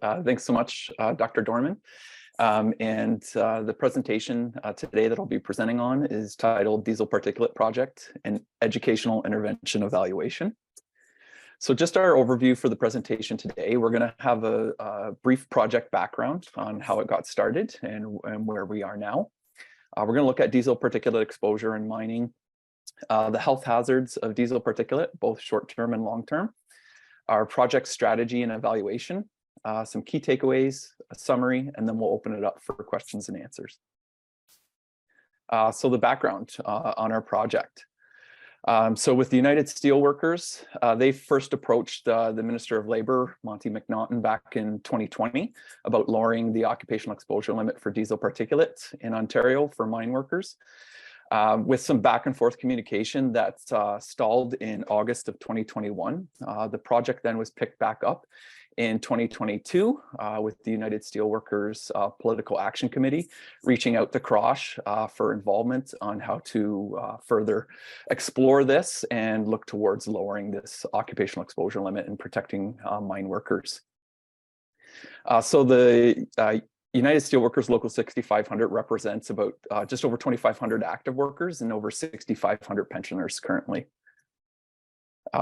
Thanks so much, Dr. Dorman. The presentation today that I'll be presenting on is titled Diesel Particulate Project and Educational Intervention Evaluation. So just our overview for the presentation today, we're going to have a brief project background on how it got started and where we are now. We're going to look at diesel particulate exposure in mining, the health hazards of diesel particulate, both short-term and long-term, our project strategy and evaluation, some key takeaways, a summary, and then we'll open it up for questions and answers. So the background on our project. So with the United Steelworkers, they first approached the Minister of Labour, Monty McNaughton, back in 2020 about lowering the occupational exposure limit for diesel particulate in Ontario for mine workers. With some back and forth communication that stalled in August of 2021. The project then was picked back up in 2022 with the United Steelworkers Political Action Committee reaching out to CROSH for involvement on how to further explore this and look towards lowering this occupational exposure limit and protecting mine workers. So the United Steelworkers Local 6500 represents about just over 2,500 active workers and over 6,500 pensioners currently.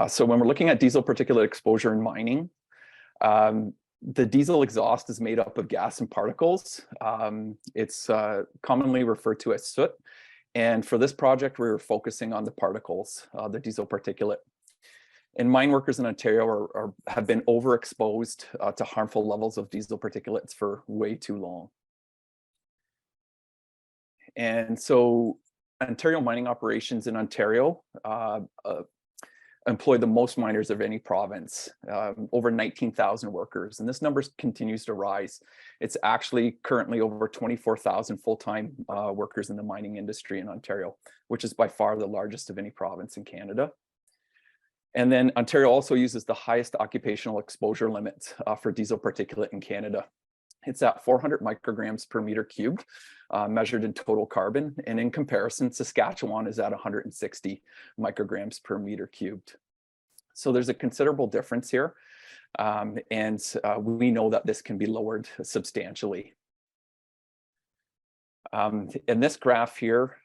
So when we're looking at diesel particulate exposure in mining, the diesel exhaust is made up of gas and particles. It's commonly referred to as soot. And for this project, we were focusing on the particles, the diesel particulate. And mine workers in Ontario have been overexposed to harmful levels of diesel particulates for way too long. And so Ontario mining operations in Ontario employ the most miners of any province, over 19,000 workers. And this number continues to rise. It's actually currently over 24,000 full-time workers in the mining industry in Ontario, which is by far the largest of any province in Canada. And then Ontario also uses the highest occupational exposure limit for diesel particulate in Canada. It's at 400 micrograms per meter cubed, measured in total carbon. And in comparison, Saskatchewan is at 160 micrograms per meter cubed. So there's a considerable difference here. We know that this can be lowered substantially. And this graph here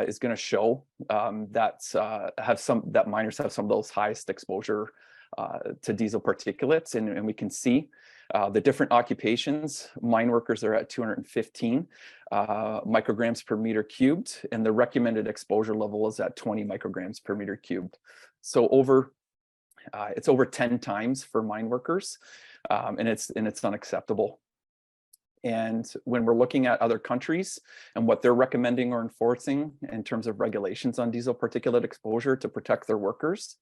is going to show that miners have some of those highest exposure to diesel particulates, and we can see the different occupations. Mine workers are at 215 micrograms per meter cubed, and the recommended exposure level is at 20 micrograms per meter cubed. So it's over 10 times for mine workers, and it's unacceptable. And when we're looking at other countries and what they're recommending or enforcing in terms of regulations on diesel particulate exposure to protect their workers,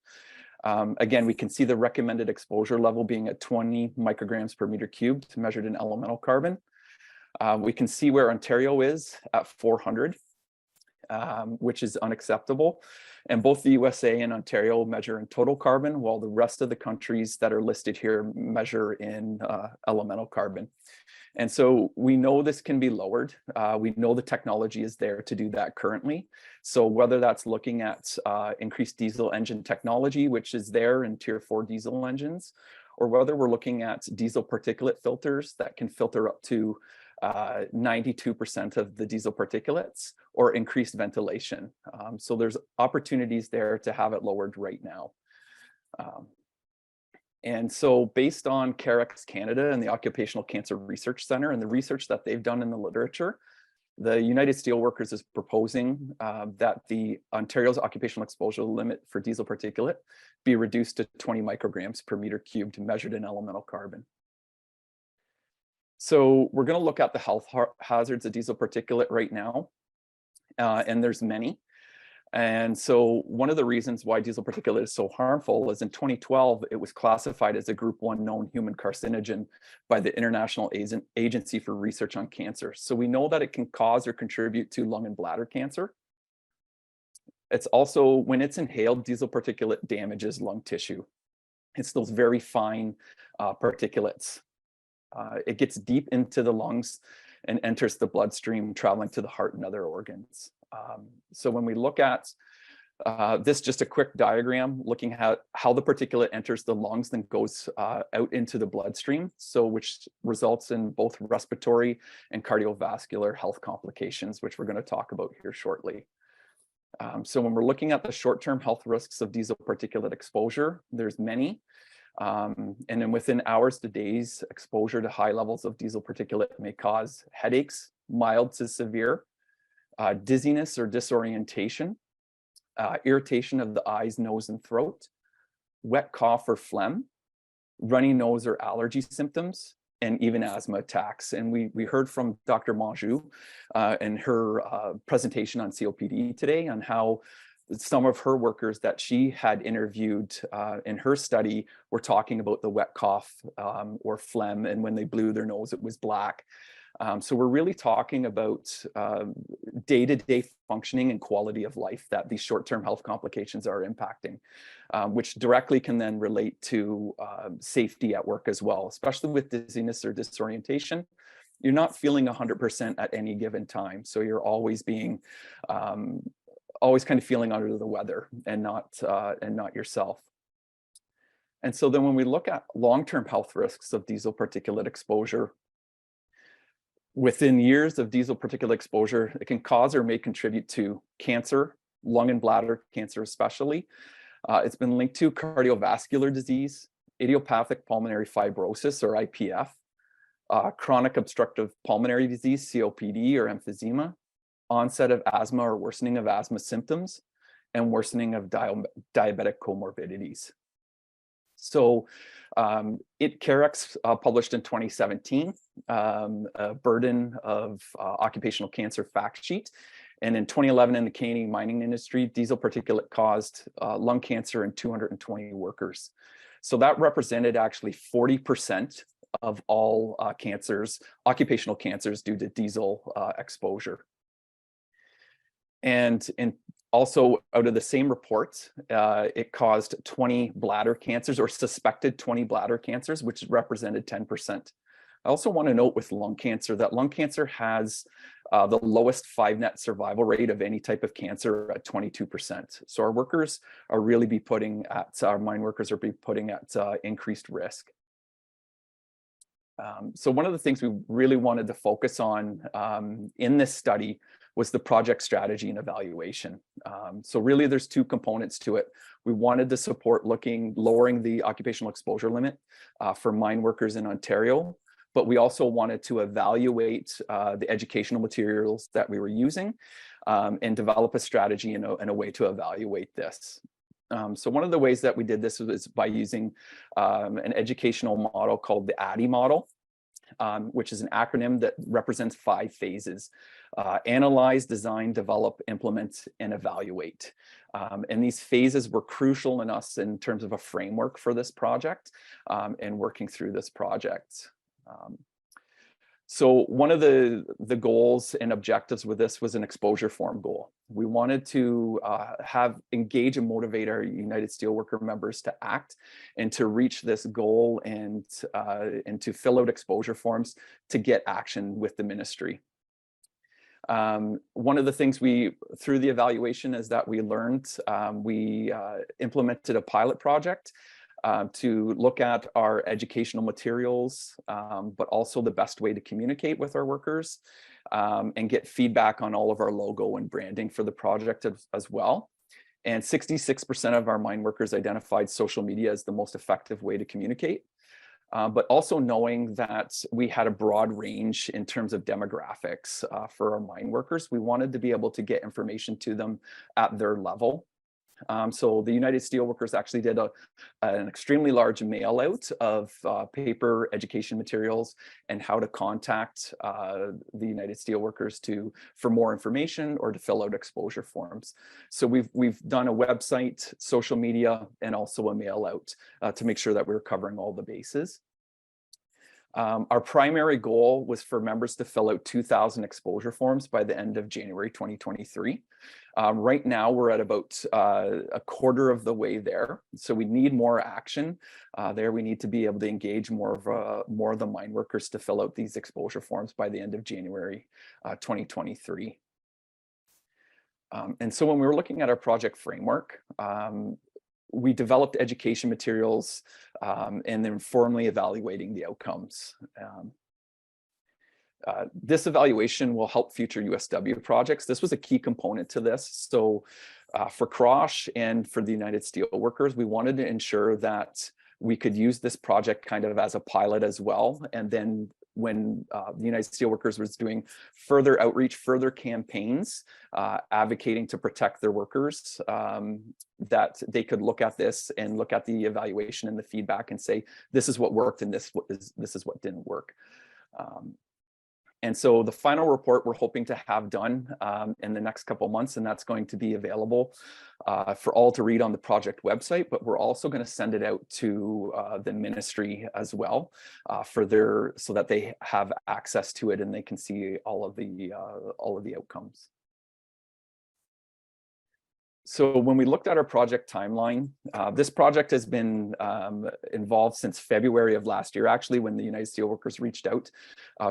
again, we can see the recommended exposure level being at 20 micrograms per meter cubed, measured in elemental carbon. We can see where Ontario is at 400, which is unacceptable. And both the USA and Ontario measure in total carbon, while the rest of the countries that are listed here measure in elemental carbon. And so we know this can be lowered. We know the technology is there to do that currently. So whether that's looking at increased diesel engine technology, which is there in Tier 4 diesel engines, or whether we're looking at diesel particulate filters that can filter up to 92% of the diesel particulates, or increased ventilation. So there's opportunities there to have it lowered right now. And so based on CAREX Canada and the Occupational Cancer Research Center and the research that they've done in the literature, the United Steelworkers is proposing that the Ontario's occupational exposure limit for diesel particulate be reduced to 20 micrograms per meter cubed measured in elemental carbon. So we're going to look at the health hazards of diesel particulate right now, and there's many. And so one of the reasons why diesel particulate is so harmful is in 2012, it was classified as a group 1 known human carcinogen by the International Agency for Research on Cancer. So we know that it can cause or contribute to lung and bladder cancer. It's also, when it's inhaled, diesel particulate damages lung tissue. It's those very fine particulates. It gets deep into the lungs and enters the bloodstream, traveling to the heart and other organs. So when we look at This just a quick diagram looking at how the particulate enters the lungs, then goes out into the bloodstream, so which results in both respiratory and cardiovascular health complications, which we're going to talk about here shortly. So when we're looking at the short-term health risks of diesel particulate exposure, there's many. And then within hours to days, exposure to high levels of diesel particulate may cause headaches, mild to severe, dizziness or disorientation, irritation of the eyes, nose, and throat, wet cough or phlegm, runny nose or allergy symptoms, and even asthma attacks. And we heard from Dr. Manjou in her presentation on COPD today on how some of her workers that she had interviewed in her study were talking about the wet cough or phlegm, and when they blew their nose, it was black. So we're really talking about day-to-day functioning and quality of life that these short-term health complications are impacting, which directly can then relate to safety at work as well, especially with dizziness or disorientation. You're not feeling 100% at any given time, so you're always being always kind of feeling under the weather and not yourself. And so then when we look at long-term health risks of diesel particulate exposure, within years of diesel particulate exposure, it can cause or may contribute to cancer, lung and bladder cancer especially. It's been linked to cardiovascular disease, idiopathic pulmonary fibrosis or IPF, chronic obstructive pulmonary disease, COPD or emphysema, onset of asthma or worsening of asthma symptoms, and worsening of diabetic comorbidities. So CareX published in 2017 a burden of occupational cancer fact sheet. And in 2011 in the Canadian mining industry, diesel particulate caused lung cancer in 220 workers. So that represented actually 40% of all cancers, occupational cancers due to diesel exposure. And also out of the same report, it caused 20 bladder cancers or suspected 20 bladder cancers, which represented 10%. I also want to note with lung cancer that lung cancer has the lowest 5-net survival rate of any type of cancer at 22%. So our workers are really our mine workers are putting at increased risk. So one of the things we really wanted to focus on in this study was the project strategy and evaluation. So really there's two components to it. We wanted to support lowering the occupational exposure limit for mine workers in Ontario, but we also wanted to evaluate the educational materials that we were using and develop a strategy and a way to evaluate this. So one of the ways that we did this was by using an educational model called the ADDIE model, which is an acronym that represents 5 phases: analyze, design, develop, implement, and evaluate. And these phases were crucial in terms of a framework for this project and working through this project. So one of the goals and objectives with this was an exposure form goal. We wanted to engage and motivate our United Steelworker members to act and to reach this goal and to fill out exposure forms to get action with the ministry. One of the things through the evaluation is that we learned, we implemented a pilot project to look at our educational materials, but also the best way to communicate with our workers and get feedback on all of our logo and branding for the project as well. And 66% of our mine workers identified social media as the most effective way to communicate. But also knowing that we had a broad range in terms of demographics for our mine workers, we wanted to be able to get information to them at their level. So the United Steelworkers actually did an extremely large mail out of paper education materials and how to contact the United Steelworkers for more information or to fill out exposure forms. So we've done a website, social media, and also a mail out to make sure that we're covering all the bases. Our primary goal was for members to fill out 2,000 exposure forms by the end of January 2023. Right now, we're at about a quarter of the way there. So we need more action there. We need to be able to engage more of the mine workers to fill out these exposure forms by the end of January 2023. And so when we were looking at our project framework, we developed education materials and then formally evaluating the outcomes. This evaluation will help future USW projects. This was a key component to this. So for CROSH and for the United Steelworkers, we wanted to ensure that we could use this project kind of as a pilot as well. And then when the United Steelworkers was doing further outreach, further campaigns, advocating to protect their workers, that they could look at this and look at the evaluation and the feedback and say, this is what worked and this is what didn't work. And so the final report we're hoping to have done in the next couple of months, and that's going to be available for all to read on the project website, but we're also going to send it out to the ministry as well so that they have access to it and they can see all of the outcomes. So when we looked at our project timeline, this project has been involved since February of last year, actually, when the United Steelworkers reached out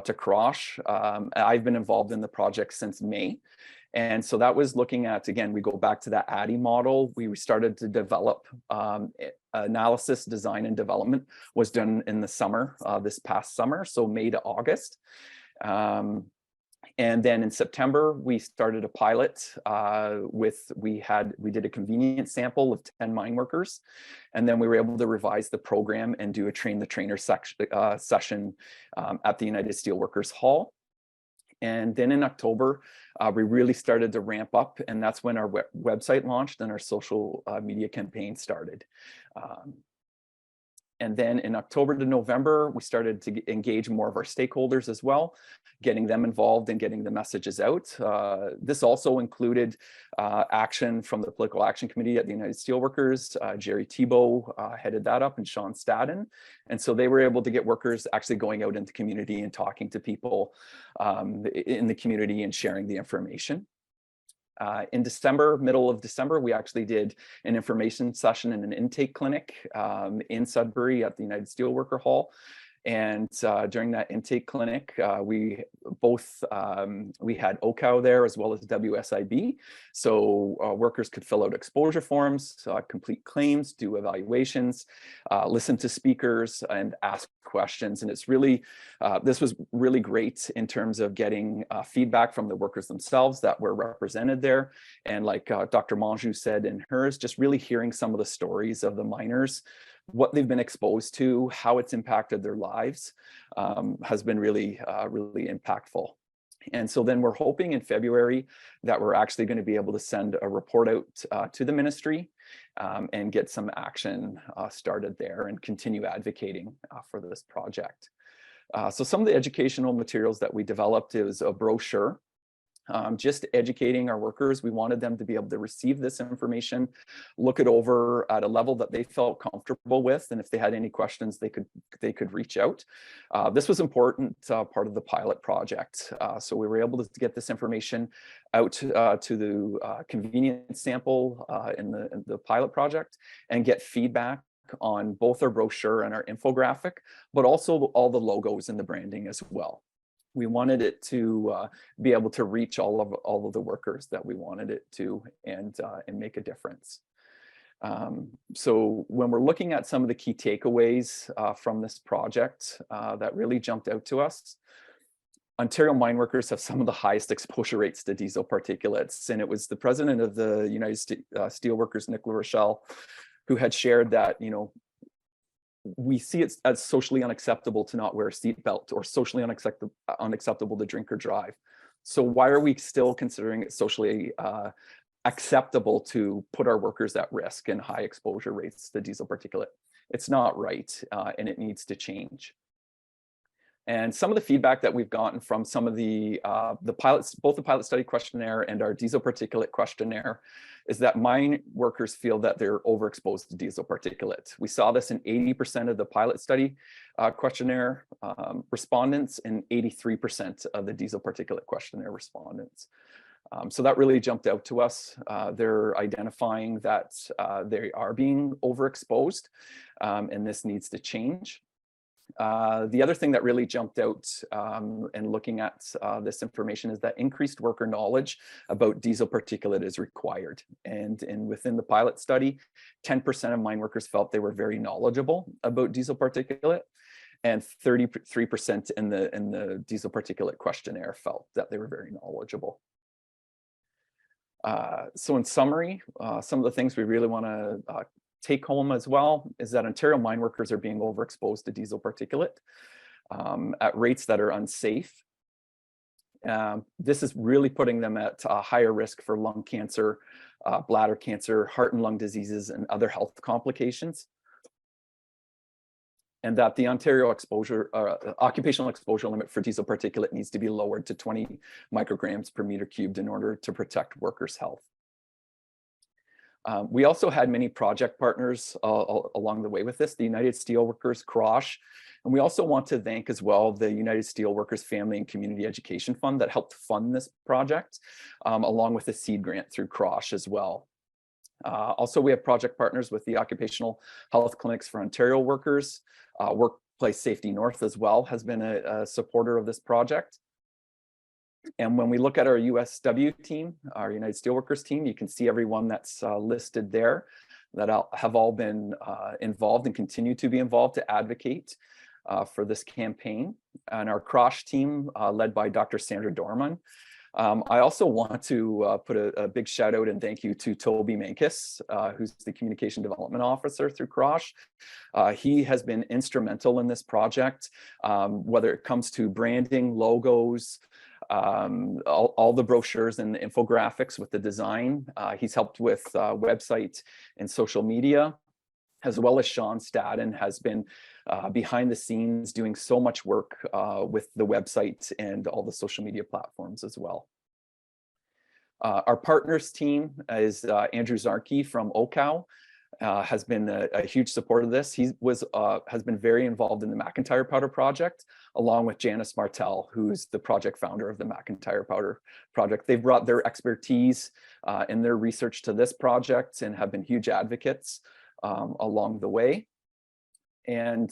to CROSH. I've been involved in the project since May. And so that was looking at, again, we go back to that ADDIE model. We started to develop analysis, design, and development was done in the summer, this past summer, so May to August. And then in September, we started a pilot we did a convenience sample of 10 mine workers. And then we were able to revise the program and do a train the trainer session at the United Steelworkers Hall. And then in October, we really started to ramp up, and that's when our website launched and our social media campaign started. And then in October to November, we started to engage more of our stakeholders as well, getting them involved and getting the messages out. This also included action from the Political Action Committee at the United Steelworkers. Jerry Thibault headed that up, and Sean Stadden. And so they were able to get workers actually going out into community and talking to people in the community and sharing the information. In December, middle of December, we actually did an information session and an intake clinic in Sudbury at the United Steelworker Hall. And during that intake clinic, we had OCOW there as well as WSIB. So workers could fill out exposure forms, complete claims, do evaluations, listen to speakers, and ask questions. And it's really, this was really great in terms of getting feedback from the workers themselves that were represented there. And like Dr. Monjou said in hers, just really hearing some of the stories of the miners, what they've been exposed to, how it's impacted their lives, has been really, really impactful. And so then we're hoping in February that we're actually going to be able to send a report out to the ministry and get some action started there and continue advocating for this project. So some of the educational materials that we developed is a brochure. Just educating our workers. We wanted them to be able to receive this information, look it over at a level that they felt comfortable with, and if they had any questions, they could reach out. This was important part of the pilot project. So we were able to get this information out to the convenience sample in the pilot project and get feedback on both our brochure and our infographic, but also all the logos and the branding as well. We wanted it to be able to reach all of the workers that we wanted it to and make a difference. So when we're looking at some of the key takeaways from this project that really jumped out to us, Ontario mine workers have some of the highest exposure rates to diesel particulates. And it was the president of the United Steelworkers, Nick LaRochelle, who had shared that, we see it as socially unacceptable to not wear a seatbelt or socially unacceptable to drink or drive. So why are we still considering it socially acceptable to put our workers at risk and high exposure rates to diesel particulate? It's not right, and it needs to change. And some of the feedback that we've gotten from some of the pilots, both the pilot study questionnaire and our diesel particulate questionnaire, is that mine workers feel that they're overexposed to diesel particulate. We saw this in 80% of the pilot study questionnaire respondents and 83% of the diesel particulate questionnaire respondents. So that really jumped out to us. They're identifying that they are being overexposed, and this needs to change. The other thing that really jumped out in looking at this information is that increased worker knowledge about diesel particulate is required. And within the pilot study, 10% of mine workers felt they were very knowledgeable about diesel particulate, and 33% in the diesel particulate questionnaire felt that they were very knowledgeable. So in summary, some of the things we really want to take home as well is that Ontario mine workers are being overexposed to diesel particulate at rates that are unsafe. This is really putting them at a higher risk for lung cancer, bladder cancer, heart and lung diseases, and other health complications. And that the Ontario occupational exposure limit for diesel particulate needs to be lowered to 20 micrograms per meter cubed in order to protect workers' health. We also had many project partners along the way with this, the United Steelworkers, CROSH, and we also want to thank as well the United Steelworkers Family and Community Education Fund that helped fund this project, along with a seed grant through CROSH as well. Also, we have project partners with the Occupational Health Clinics for Ontario Workers. Workplace Safety North as well has been a supporter of this project. And when we look at our USW team, our United Steelworkers team, you can see everyone that's listed there that have all been involved and continue to be involved to advocate for this campaign. And our CROSH team, led by Dr. Sandra Dorman. I also want to put a big shout out and thank you to Toby Mankis, who's the Communication Development Officer through CROSH. He has been instrumental in this project, whether it comes to branding, logos, all the brochures and the infographics with the design. He's helped with website and social media, as well as Sean Stadden has been behind the scenes doing so much work with the website and all the social media platforms as well. Our partners team is Andrew Zarkey from OCAL, has been a huge support of this. He has been very involved in the McIntyre Powder Project, along with Janice Martel, who's the project founder of the McIntyre Powder Project. They've brought their expertise and their research to this project and have been huge advocates along the way. And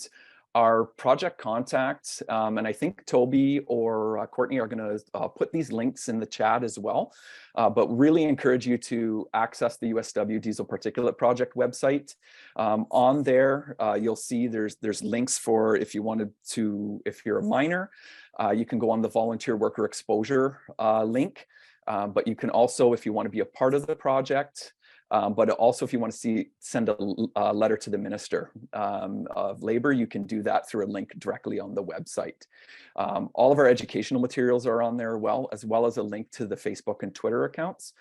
our project contacts, and I think Toby or Courtney are going to put these links in the chat as well, but really encourage you to access the USW Diesel Particulate Project website. On there, you'll see there's links for if you wanted to, if you're a miner, you can go on the volunteer worker exposure link, but you can also, if you want to be a part of the project, but also if you want to send a letter to the Minister of Labour, you can do that through a link directly on the website. All of our educational materials are on there as well as a link to the Facebook and Twitter accounts.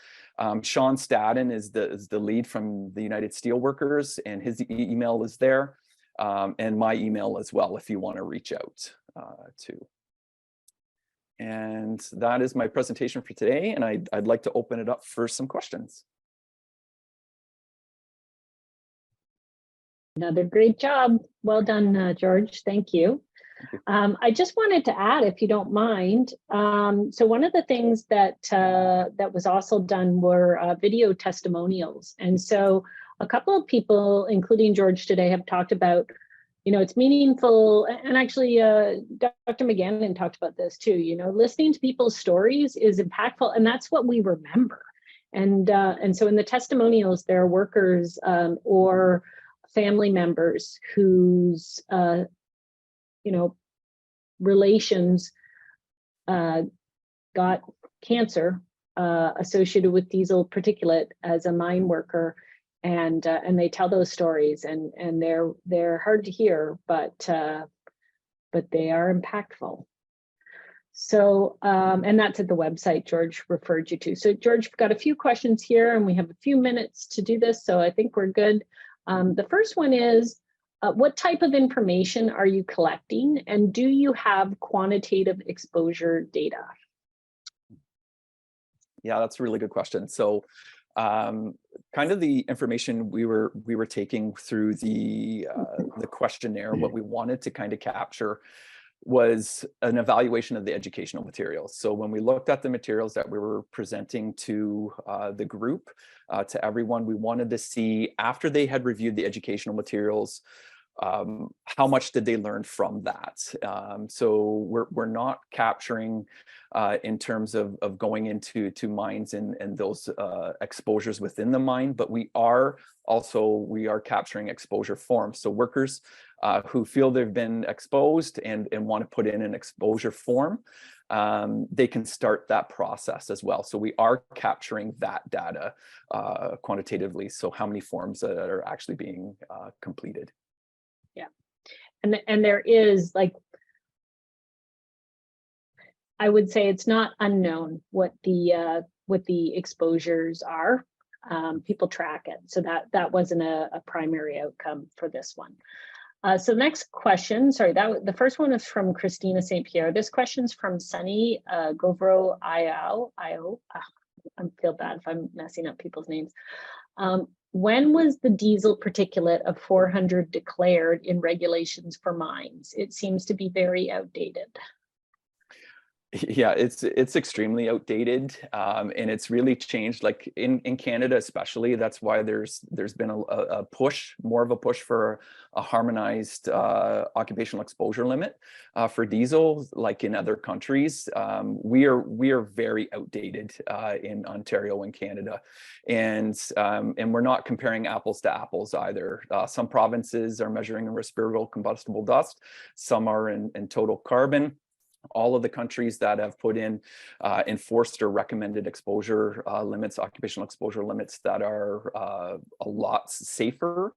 Sean Stadden is the lead from the United Steelworkers, and his email is there, and my email as well if you want to reach out to. And that is my presentation for today, and I'd like to open it up for some questions. Another great job. Well done, George. Thank you. I just wanted to add, if you don't mind, so one of the things that was also done were video testimonials. And so a couple of people, including George today, have talked about, it's meaningful. And actually, Dr. McGannon talked about this too, listening to people's stories is impactful, and that's what we remember. And so in the testimonials, there are workers or family members whose relations got cancer associated with diesel particulate as a mine worker, and they tell those stories, and they're hard to hear, but they are impactful. So and that's at the website George referred you to. So George, we've got a few questions here, and we have a few minutes to do this, so I think we're good. The first one is, what type of information are you collecting, and do you have quantitative exposure data? Yeah, that's a really good question. So kind of the information we were taking through the questionnaire, what we wanted to kind of capture was an evaluation of the educational materials. So when we looked at the materials that we were presenting to the group, to everyone, we wanted to see, after they had reviewed the educational materials, how much did they learn from that? So we're not capturing in terms of going into mines and those exposures within the mine, but we are capturing exposure forms. So workers who feel they've been exposed and want to put in an exposure form, they can start that process as well. So we are capturing that data quantitatively. So how many forms that are actually being completed. Yeah, and there is, like, I would say it's not unknown what the exposures are. People track it, so that wasn't a primary outcome for this one. So next question, sorry, the first one is from Christina St. Pierre. This question's from Sunny Govro Io. I feel bad if I'm messing up people's names. When was the diesel particulate of 400 declared in regulations for mines? It seems to be very outdated. Yeah, it's extremely outdated, and it's really changed. Like in Canada, especially, that's why there's been a push, more of a push for a harmonized occupational exposure limit for diesel. Like in other countries, we are very outdated in Ontario and Canada, and we're not comparing apples to apples either. Some provinces are measuring in respirable combustible dust, some are in total carbon. All of the countries that have put in enforced or recommended exposure limits, occupational exposure limits that are a lot safer,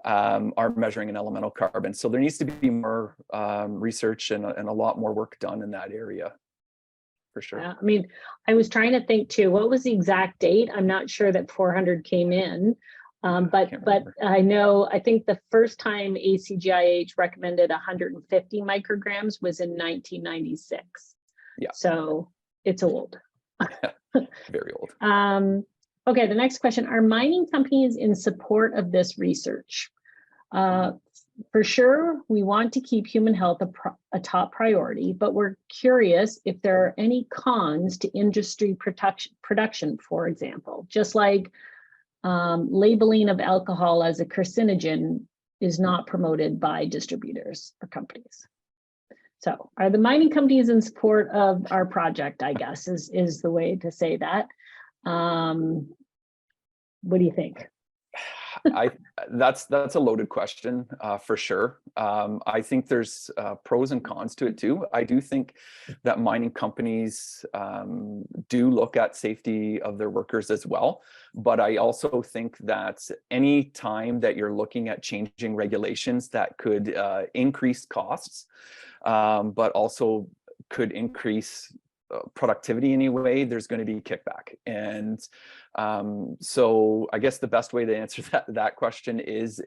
are measuring in elemental carbon. So there needs to be more research and a lot more work done in that area, for sure. Yeah, I mean, I was trying to think too, what was the exact date? I'm not sure that 400 came in. But I think the first time ACGIH recommended 150 micrograms was in 1996. Yeah. So it's old. Very old. Okay, the next question. Are mining companies in support of this research? For sure, we want to keep human health a top priority, but we're curious if there are any cons to industry production, for example, just like labeling of alcohol as a carcinogen is not promoted by distributors or companies. So are the mining companies in support of our project, I guess, is the way to say that. What do you think? That's a loaded question for sure. I think there's pros and cons to it too. I do think that mining companies do look at safety of their workers as well, but I also think that any time that you're looking at changing regulations that could increase costs, but also could increase productivity anyway, there's going to be kickback. And so I guess the best way to answer that question is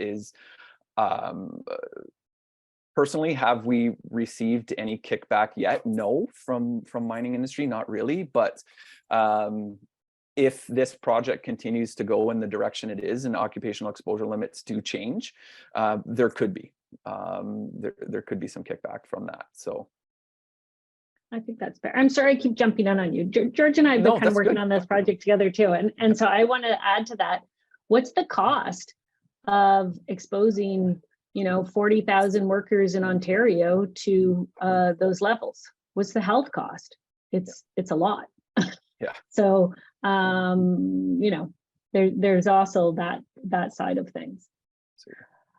personally, have we received any kickback yet? No, from mining industry, not really. But if this project continues to go in the direction it is and occupational exposure limits do change, there could be there could be some kickback from that. So I think that's fair. I'm sorry I keep jumping on you. George and I have been kind of working on this project together too. And so I want to add to that, what's the cost of exposing, 40,000 workers in Ontario to those levels? What's the health cost? It's a lot. Yeah. So, there's also that side of things.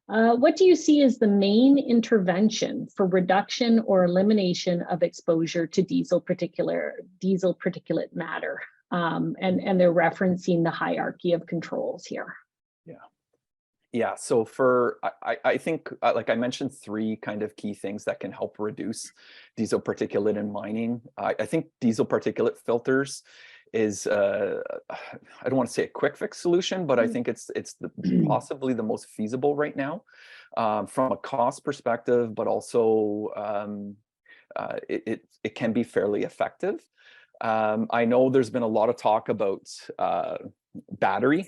What do you see as the main intervention for reduction or elimination of exposure to diesel particulate matter? And they're referencing the hierarchy of controls here. Yeah. So I think, like I mentioned, three kind of key things that can help reduce diesel particulate in mining. I think diesel particulate filters is I don't want to say a quick fix solution, but I think it's possibly the most feasible right now from a cost perspective, but also it can be fairly effective. I know there's been a lot of talk about battery,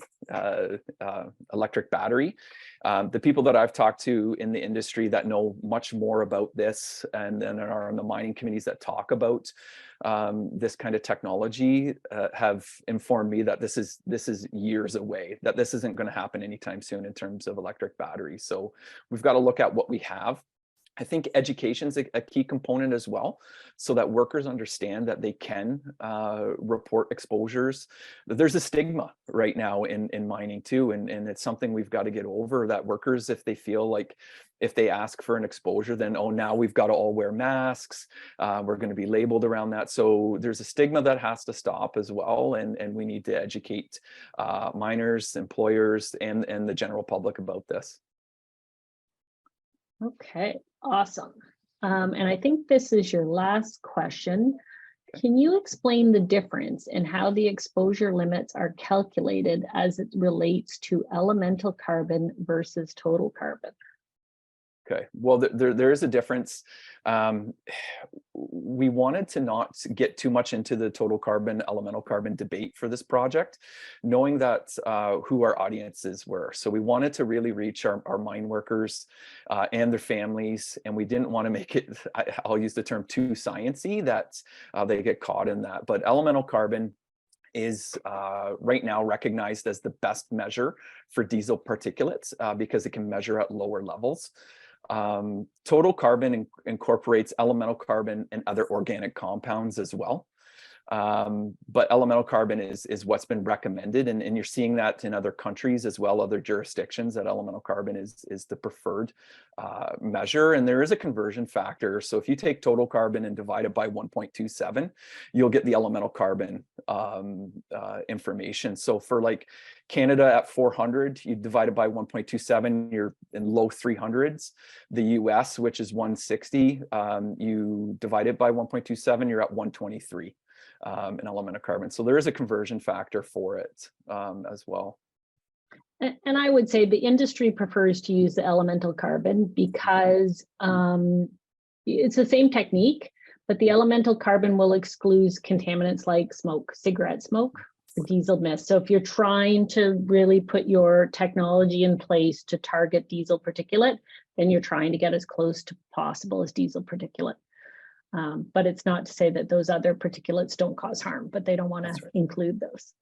electric battery. The people that I've talked to in the industry that know much more about this, and then are on the mining committees that talk about this kind of technology, have informed me that this is years away, that this isn't going to happen anytime soon in terms of electric batteries. So we've got to look at what we have. I think education is a key component as well, so that workers understand that they can report exposures. There's a stigma right now in mining too, and it's something we've got to get over, that workers, if they feel like if they ask for an exposure, then, oh, now we've got to all wear masks, we're going to be labeled around that. So there's a stigma that has to stop as well, and we need to educate miners, employers, and the general public about this. Okay, awesome. And I think this is your last question. Can you explain the difference in how the exposure limits are calculated as it relates to elemental carbon versus total carbon? Okay, well, there is a difference. We wanted to not get too much into the total carbon, elemental carbon debate for this project, knowing that who our audiences were. So we wanted to really reach our mine workers and their families, and we didn't want to make it, I'll use the term, too sciencey, that they get caught in that. But elemental carbon is right now recognized as the best measure for diesel particulates because it can measure at lower levels. Total carbon incorporates elemental carbon and other organic compounds as well. But elemental carbon is what's been recommended, and you're seeing that in other countries as well, other jurisdictions, that elemental carbon is the preferred measure. And there is a conversion factor. So if you take total carbon and divide it by 1.27, you'll get the elemental carbon information. So for like Canada at 400, you divide it by 1.27, you're in low 300s. The US, which is 160, you divide it by 1.27, you're at 123. In elemental carbon. So there is a conversion factor for it as well. And I would say the industry prefers to use the elemental carbon because it's the same technique, but the elemental carbon will exclude contaminants like smoke, cigarette smoke, diesel mist. So if you're trying to really put your technology in place to target diesel particulate, then you're trying to get as close to possible as diesel particulate. But it's not to say that those other particulates don't cause harm, but they don't want to include those.